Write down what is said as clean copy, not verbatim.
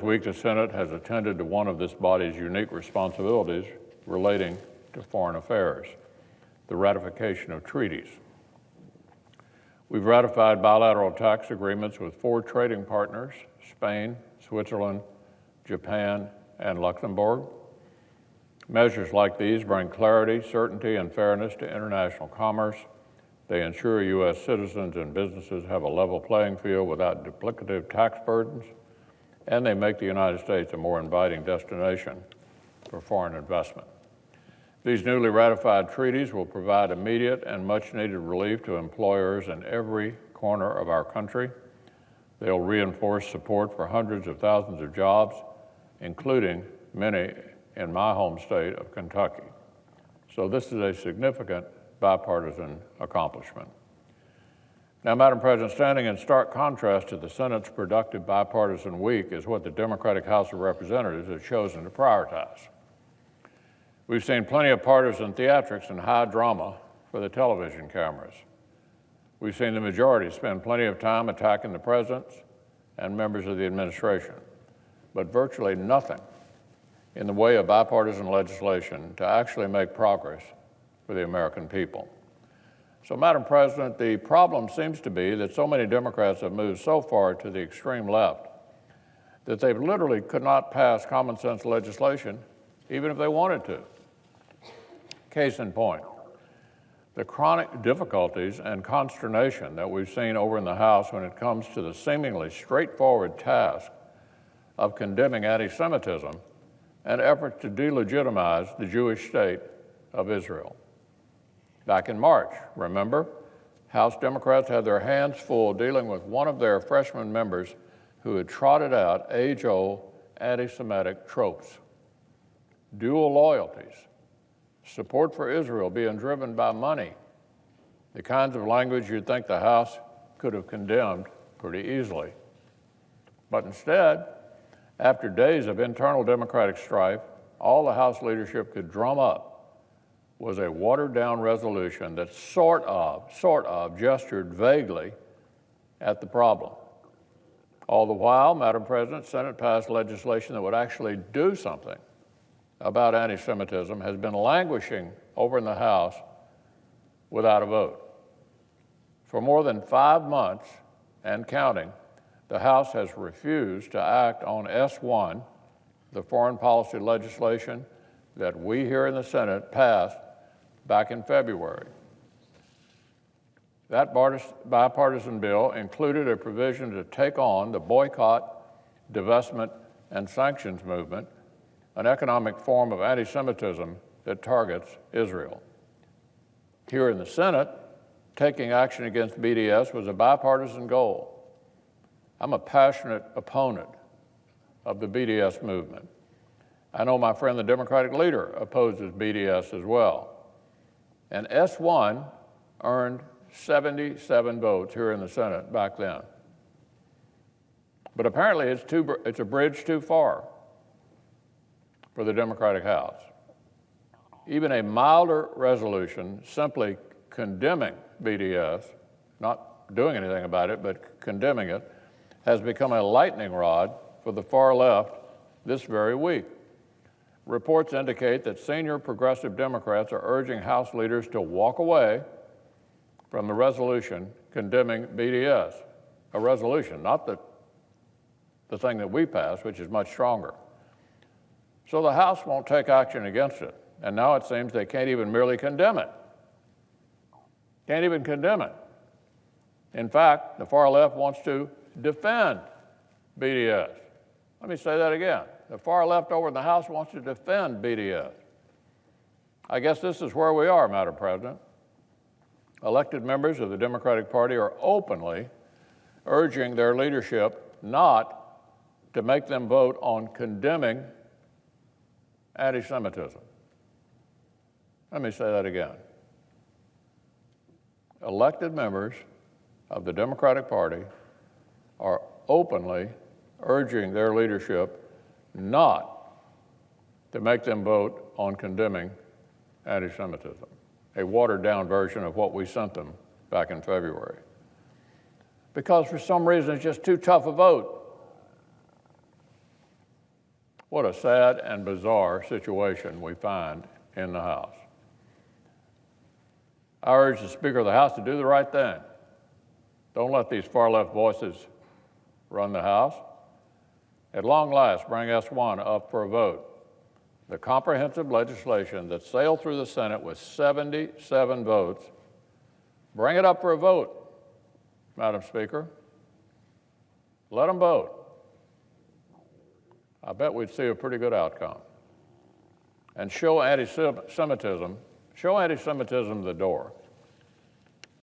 week, the Senate has attended to one of this body's unique responsibilities relating to foreign affairs, the ratification of treaties. We've ratified bilateral tax agreements with 4 trading partners, Spain, Switzerland, Japan, and Luxembourg. Measures like these bring clarity, certainty, and fairness to international commerce. They ensure U.S. citizens and businesses have a level playing field without duplicative tax burdens, and they make the United States a more inviting destination for foreign investment. These newly ratified treaties will provide immediate and much-needed relief to employers in every corner of our country. They'll reinforce support for hundreds of thousands of jobs, including many in my home state of Kentucky. So this is a significant bipartisan accomplishment. Now, Madam President, standing in stark contrast to the Senate's productive bipartisan week is what the Democratic House of Representatives has chosen to prioritize. We've seen plenty of partisan theatrics and high drama for the television cameras. We've seen the majority spend plenty of time attacking the presidents and members of the administration, but virtually nothing in the way of bipartisan legislation to actually make progress for the American people. So, Madam President, the problem seems to be that so many Democrats have moved so far to the extreme left that they literally could not pass common sense legislation even if they wanted to. Case in point, the chronic difficulties and consternation that we've seen over in the House when it comes to the seemingly straightforward task of condemning anti-Semitism and efforts to delegitimize the Jewish state of Israel. Back in March, remember, House Democrats had their hands full dealing with one of their freshman members who had trotted out age-old anti-Semitic tropes. Dual loyalties, support for Israel being driven by money, the kinds of language you'd think the House could have condemned pretty easily. But instead, after days of internal Democratic strife, all the House leadership could drum up was a watered-down resolution that sort of gestured vaguely at the problem. All the while, Madam President, Senate passed legislation that would actually do something about anti-Semitism has been languishing over in the House without a vote. For more than 5 months and counting, the House has refused to act on S-1, the foreign policy legislation that we here in the Senate passed back in February. That bipartisan bill included a provision to take on the boycott, divestment, and sanctions movement, an economic form of anti-Semitism that targets Israel. Here in the Senate, taking action against BDS was a bipartisan goal. I'm a passionate opponent of the BDS movement. I know my friend, the Democratic leader, opposes BDS as well. And S-1 earned 77 votes here in the Senate back then. But apparently it's a bridge too far for the Democratic House. Even a milder resolution simply condemning BDS, not doing anything about it, but condemning it, has become a lightning rod for the far left this very week. Reports indicate that senior progressive Democrats are urging House leaders to walk away from the resolution condemning BDS, a resolution, not the thing that we passed, which is much stronger. So the House won't take action against it, and now it seems they can't even merely condemn it. Can't even condemn it. In fact, the far left wants to defend BDS. Let me say that again. The far left over in the House wants to defend BDS. I guess this is where we are, Madam President. Elected members of the Democratic Party are openly urging their leadership not to make them vote on condemning anti-Semitism. Let me say that again. Elected members of the Democratic Party are openly urging their leadership not to make them vote on condemning anti-Semitism, a watered-down version of what we sent them back in February. Because for some reason it's just too tough a vote. What a sad and bizarre situation we find in the House. I urge the Speaker of the House to do the right thing. Don't let these far-left voices run the House. At long last, bring S1 up for a vote. The comprehensive legislation that sailed through the Senate with 77 votes, bring it up for a vote, Madam Speaker. Let them vote. I bet we'd see a pretty good outcome. And show anti-Semitism the door.